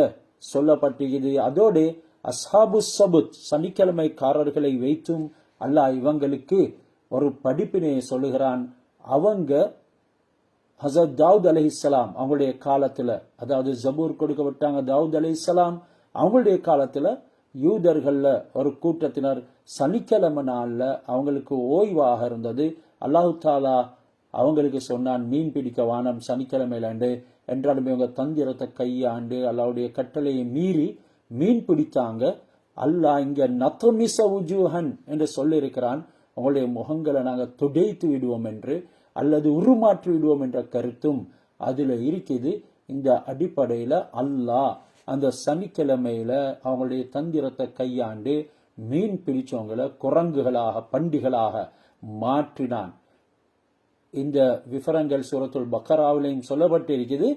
சொல்லப்பட்டிருக்கிறது. அதோடு அஸ்ஹாபு சபுத், சனிக்கிழமைக்காரர்களை வைத்தும் அல்லாஹ் இவங்களுக்கு ஒரு படிப்பினையை சொல்லுகிறான். அவங்க ஹஸரத் தாவூத் அலைஹிஸ்ஸலாம் அவங்களுடைய காலத்துல, அதாவது ஜபூர் கொடுக்கப்பட்டாங்க தாவூத் அலைஹிஸ்ஸலாம் அவங்களுடைய காலத்துல யூதர்கள்ல ஒரு கூட்டத்தினர் சனிக்கிழமை நாள்ல அவங்களுக்கு ஓய்வாக இருந்தது. அல்லாஹு தாலா அவங்களுக்கு சொன்னான், மீன் பிடிக்க வானம் சனிக்கிழமையிலாண்டு. என்றாலும் இவங்க தந்திரத்தை கையாண்டு அல்லாஹ்வுடைய கட்டளையை மீறி மீன் பிடித்தாங்க. அல்லாஹ் இங்க நத்மிஸ வுஜூஹன் என்று சொல்லியிருக்கிறான். உங்களுடைய முகங்களை நாங்கள் துடைத்து விடுவோம் என்று, அல்லது உருமாற்றி விடுவோம் என்ற கருத்தும் அதுல இருக்குது. இந்த அடிப்படையில அல்லாஹ் அந்த சனிக்கிழமையில அவங்களுடைய தந்திரத்தை கையாண்டு மீன் பிடிச்சவங்களை குரங்குகளாக பண்டிகளாக மாற்றினான். இந்த விவரங்கள் சூரத்துல் பக்கராவிலையும் சொல்லப்பட்டிருக்குது.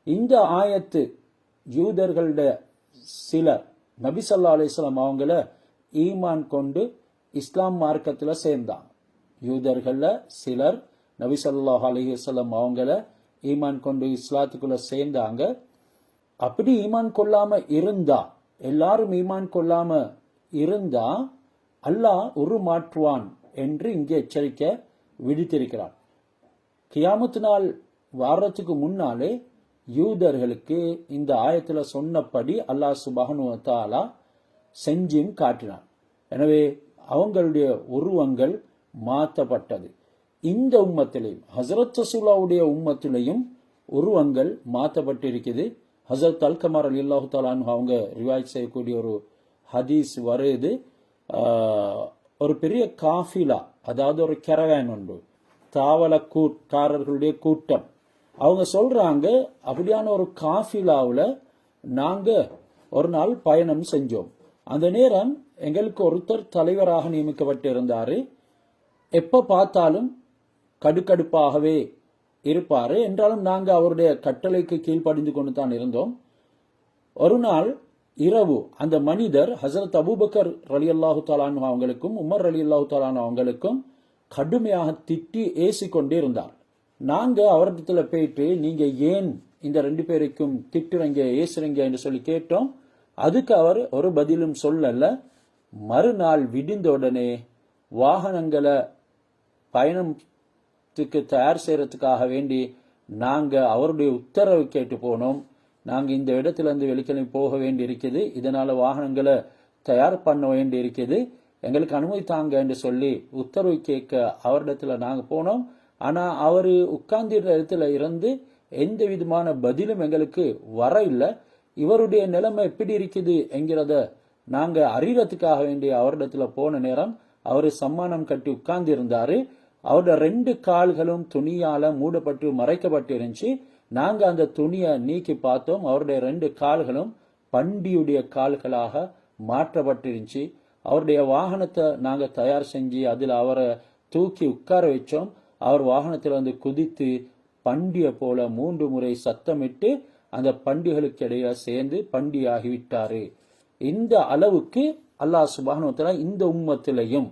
இந்த ஆயத்து யூதர்களுடைய சிலர் நபி ஸல்லல்லாஹு அலைஹி வஸல்லம் அவங்கள ஈமான் கொண்டு இஸ்லாம் மார்க்கத்துல சேர்ந்தாங்க. யூதர்கள்ல சிலர் நபி ஸல்லல்லாஹு அலைஹி வஸல்லம் அவங்கள ஈமான் கொண்டு இஸ்லாத்துக்குள்ள சேர்ந்தாங்க. அப்படி ஈமான் கொள்ளாம இருந்தா, எல்லாரும் ஈமான் கொள்ளாம இருந்தா அல்லாஹ் உருமாற்றுவான் என்று இங்கே எச்சரிக்கை விடுத்திருக்கிறார். கியாமத்து நாள் வாரத்துக்கு முன்னாலே யூதர்களுக்கு இந்த ஆயத்துல சொன்னபடி அல்லாஹ் சுப்ஹானஹு வ தஆலா செஞ்சும் காட்டினான். எனவே அவங்களுடைய உருவங்கள் மாற்றப்பட்டது. இந்த உம்மத்திலையும் ஹஸரத் ரசூலுல்லாஹ்வுடைய உம்மத்திலையும் உருவங்கள் மாற்றப்பட்டிருக்குது. ஹஸரத் அல்கமர் ரலியல்லாஹு தஆலா அன்ஹு அவங்க ரிவாயத் செய்யக்கூடிய ஒரு ஹதீஸ் வருது. ஒரு பெரிய காஃபிலா, அதாவது ஒரு கெரவேன் ஒன்று, தாவலக்காரர்களுடைய கூட்டம். அவங்க சொல்றாங்க, அப்படியான ஒரு காஃபிலாவில் நாங்க ஒரு நாள் பயணம் செஞ்சோம். அந்த நேரம் எங்களுக்கு ஒருத்தர் தலைவராக நியமிக்கப்பட்டிருந்தாரு. எப்ப பார்த்தாலும் கடுக்கடுப்பாகவே இருப்பாரு. என்றாலும் நாங்க அவருடைய கட்டளைக்கு கீழ்ப்படிந்து கொண்டு தான் இருந்தோம். ஒரு நாள் இரவு அந்த மனிதர் ஹசரத் அபூபக்கர் ரலியல்லாஹு தஆலா அவங்களுக்கும் உமர் ரலியல்லாஹு தஆலா அவங்களுக்கும் கடுமையாக திட்டி ஏசிக்கொண்டே இருந்தார். நாங்க அவரிடத்துல போயிட்டு, நீங்க ஏன் இந்த 2 பேருக்கும் திட்டுறீங்க, ஏசுறீங்க என்று சொல்லி கேட்டோம். அதுக்கு அவர் ஒரு பதிலும் சொல்லல. மறுநாள் விடிந்த உடனே வாகனங்களை பயணத்துக்கு தயார் செய்யறதுக்காக வேண்டி நாங்க அவருடைய உத்தரவு கேட்டு போனோம். நாங்க இந்த இடத்துல இருந்து வெளிக்கிழமை போக வேண்டி இருக்குது, இதனால வாகனங்களை தயார் பண்ண வேண்டி இருக்குது, எங்களுக்கு அனுமதி தாங்க என்று சொல்லி உத்தரவு கேட்க அவரிடத்துல நாங்க போனோம். ஆனா அவரு உட்கார்ந்த இடத்துல இருந்து எந்த விதமான பதிலும் எங்களுக்கு வர இல்லை. இவருடைய நிலைமை எப்படி இருக்குது என்கிறத நாங்க அறியறதுக்காக வேண்டிய அவரிடத்துல போன நேரம் அவரு சம்மானம் கட்டி உட்கார்ந்து இருந்தாரு. அவருடைய 2 கால்களும் துணியால மூடப்பட்டு மறைக்கப்பட்டு இருந்துச்சு. நாங்க அந்த துணியை நீக்கி பார்த்தோம். அவருடைய 2 கால்களும் பண்டியுடைய கால்களாக மாற்றப்பட்டிருந்துச்சு. அவருடைய வாகனத்தை நாங்க தயார் செஞ்சு அதுல அவரை தூக்கி உட்கார வச்சோம். அவர் வாகனத்தில் வந்து குதித்து பண்டிய போல 3 முறை சத்தமிட்டு அந்த பண்டிகளுக்கு இடையே சேர்ந்து பண்டியாகிவிட்டாரு. இந்த அளவுக்கு அல்லாஹ் சுப்ஹானஹு வ தஆலா இந்த உம்மத்திலையும்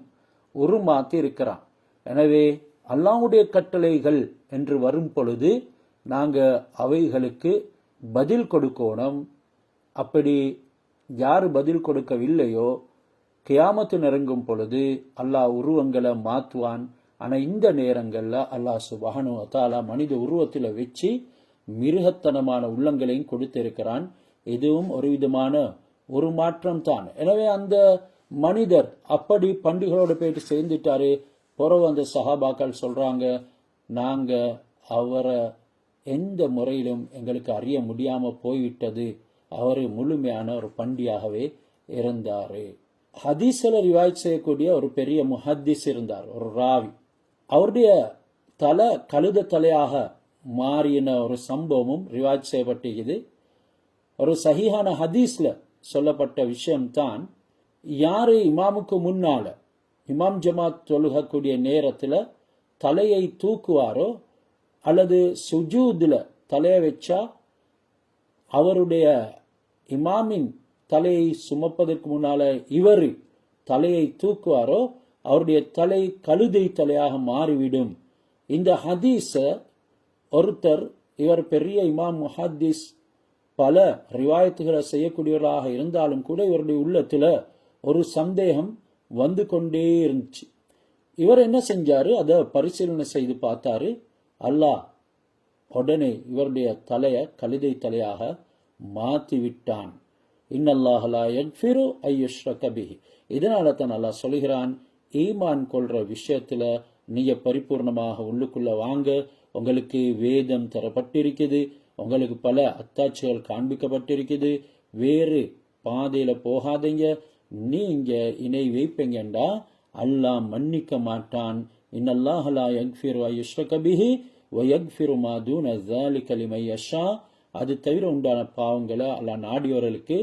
உருமாத்தி இருக்கிறான். எனவே அல்லாஹ்வுடைய கட்டளைகள் என்று வரும் பொழுது நாங்க அவைகளுக்கு பதில் கொடுக்கணும். அப்படி யாரு பதில் கொடுக்கவில்லையோ கியாமத்து நெருங்கும் பொழுது அல்லாஹ் உருவங்களை மாத்துவான். ஆனா இந்த நேரங்கள்ல அல்லாஹ் சுப்ஹானஹு வ தஆலா மனித உருவத்துல வச்சு மிருகத்தனமான உள்ளங்களையும் கொடுத்திருக்கிறான். இதுவும் ஒரு விதமான ஒரு மாற்றம் தான். எனவே அந்த மனிதர் அப்படி பண்டிகளோட போயிட்டு சேர்ந்துட்டாரு. பிறகு அந்த சஹாபாக்கள் சொல்றாங்க, நாங்க அவரை எந்த முறையிலும் எங்களுக்கு அறிய முடியாம போய்விட்டது, அவரு முழுமையான ஒரு பண்டியாகவே இருந்தாரு. ஹதீஸ்ல ரிவாயத் செய்யக்கூடிய ஒரு பெரிய முஹத்திஸ் இருந்தார், ஒரு ராவி. அவருடைய தலை கழுத தலையாக மாறின ஒரு சம்பவமும் ரிவாயத் செய்யப்பட்டிருக்குது. ஒரு சஹீஹான ஹதீஸ்ல சொல்லப்பட்ட விஷயம்தான், யாரு இமாமுக்கு முன்னால இமாம் ஜமாத் தொழுகக்கூடிய நேரத்துல தலையை தூக்குவாரோ அல்லது சுஜூதுல தலையை வச்சா அவருடைய இமாமின் தலையை சுமப்பதற்கு முன்னால இவர் தலையை தூக்குவாரோ அவருடைய தலை கழுதை தலையாக மாறிவிடும். இந்த ஹதீஸ ஒருத்தர், இவர் பெரிய இமாம் முஹத்திஸ், பல ரிவாயத்துகளை செய்யக்கூடியவராக இருந்தாலும் கூட இவருடைய உள்ளத்துல ஒரு சந்தேகம் வந்து கொண்டே இருந்துச்சு. இவர் என்ன செஞ்சாரு, அதை பரிசீலனை செய்து பார்த்தாரு. அல்லாஹ் உடனே இவருடைய தலைய கழுதை தலையாக மாத்தி விட்டான். இன்னல்லாஹ் லா யக்ஃபிரு அய்யுஷ்ரக பிஹி. இதனால தான் அல்லாஹ் சொல்கிறான், ஈமான் கொள்ற விஷயத்துல நீங்க பரிபூர்ணமாக உள்ளுக்குள்ள வாங்க, உங்களுக்கு வேதம் தரப்பட்டிருக்குது, உங்களுக்கு பல அத்தாட்சிகள் காண்பிக்கப்பட்டிருக்குது, வேறு பாதையில போகாதீங்க, நீங்க இணை வைப்பீங்கண்டா அல்லாஹ் மன்னிக்க மாட்டான். இன்னல்லாஹ் லா யக்ஃபிரு அய்யுஷ்ரக பிஹி வ யக்ஃபிரு மா தூன ஸாலிக லிமன் யஷா. அது தவிர உண்டான பாவங்களை அல்லாஹ் நாடியவர்களுக்கு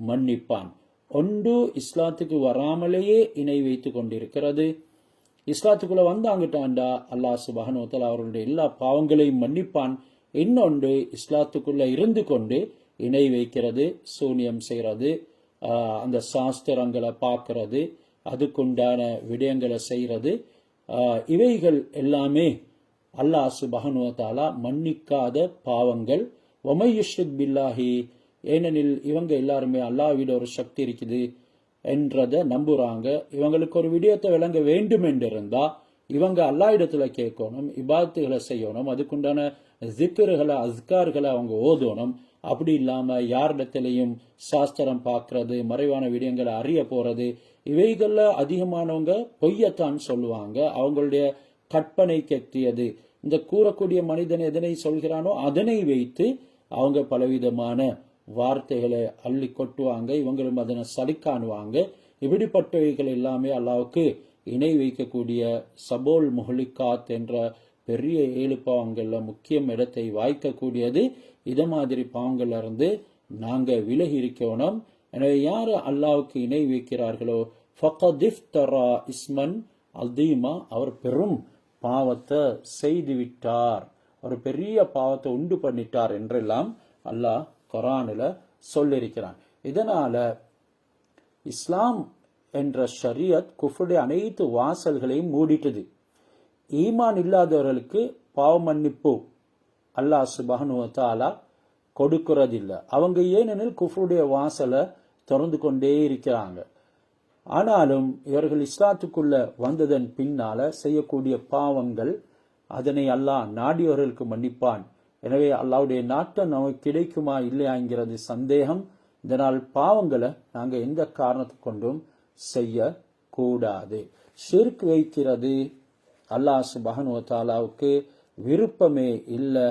மன்னிப்பான். ஒன்று இஸ்லாத்துக்கு வராமலேயே இணை வைத்து கொண்டிருக்கிறது. இஸ்லாத்துக்குள்ள வந்தாங்கிட்டாண்டா அல்லாஹ் சுப்ஹானஹு வ தஆலா அவர்களுடைய எல்லா பாவங்களையும் மன்னிப்பான். இன்னொன்று இஸ்லாத்துக்குள்ள இருந்து கொண்டு இணை வைக்கிறது, சூனியம் செய்யறது, அந்த சாஸ்திரங்களை பார்க்கறது, அதுக்குண்டான விடயங்களை செய்யறது, இவைகள் எல்லாமே அல்லாஹ் சுப்ஹானஹு வ தஆலா மன்னிக்காத பாவங்கள். வமை யுஷ்ரிக் பில்லாஹி, ஏனெனில் இவங்க எல்லாருமே அல்லாஹ்விட ஒரு சக்தி இருக்குது என்றதை நம்புறாங்க. இவங்களுக்கு ஒரு விடயத்தை விளங்க வேண்டும் என்று இருந்தா இவங்க அல்லாஹ் இடத்துல கேட்கணும், இபாதத்துகளை செய்யணும், அதுக்குண்டான ஜிக்ருகளை அஸ்கார்களை அவங்க ஓதணும். அப்படி இல்லாம யாரிடத்திலையும் சாஸ்திரம் பார்க்கறது, மறைவான விடயங்களை அறிய போறது, இவைகள்ல அதிகமானவங்க பொய்யத்தான் சொல்லுவாங்க. அவங்களுடைய கற்பனை கெட்டியது. இந்த கூறக்கூடிய மனிதன் எதனை சொல்கிறானோ அதனை வைத்து அவங்க பலவிதமான வார்த்தைகளை அள்ளி கொட்டுவாங்க, இவங்களும் அதனை சலிக்காணுவாங்க. இப்படிப்பட்டவைகள் எல்லாமே அல்லாவுக்கு இணை வைக்கக்கூடிய சபோல் முஹலிகாத் என்ற பெரிய 7 பாவங்கள்ல முக்கியம் இடத்தை வாய்க்கக்கூடியது. இத மாதிரி பாவங்கள்ல இருந்து நாங்க விலகி இருக்கணும். எனவே யாரு அல்லாவுக்கு இணை வைக்கிறார்களோ ஃபகத் இஃப்தரா இஸ்மன் அஸீமா, அவர் பெரும் பாவத்தை செய்து விட்டார், ஒரு பெரிய பாவத்தை உண்டு பண்ணிட்டார் என்றெல்லாம் அல்லாஹ் குர்ஆனில் சொல்லியிருக்கிறான். இதனால இஸ்லாம் என்ற ஷரியத் குஃப்ருடைய அனைத்து வாசல்களையும் மூடிட்டது. ஈமான் இல்லாதவர்களுக்கு பாவ மன்னிப்பு அல்லாஹ் சுப்ஹானஹு வ தஆலா கொடுக்கறதில்லை. அவங்க ஏனெனில் குஃப்ருடைய வாசலை திறந்து கொண்டே இருக்கிறாங்க. ஆனாலும் இவர்கள் இஸ்லாத்துக்குள்ள வந்ததன் பின்னால செய்யக்கூடிய பாவங்கள், அதனை அல்லாஹ் நாடியவர்களுக்கு மன்னிப்பான். எனவே அல்லாஹ்வுடைய நாட்டம் நமக்கு கிடைக்குமா இல்லையாங்கிறது சந்தேகம். இதனால் பாவங்களை நாங்க எந்த காரணத்தை கொண்டும் செய்ய கூடாது. ஷிர்க் வைக்கிறது அல்லாஹ் சுப்ஹானஹு வ தஆலாவுக்கு விருப்பமே இல்லை.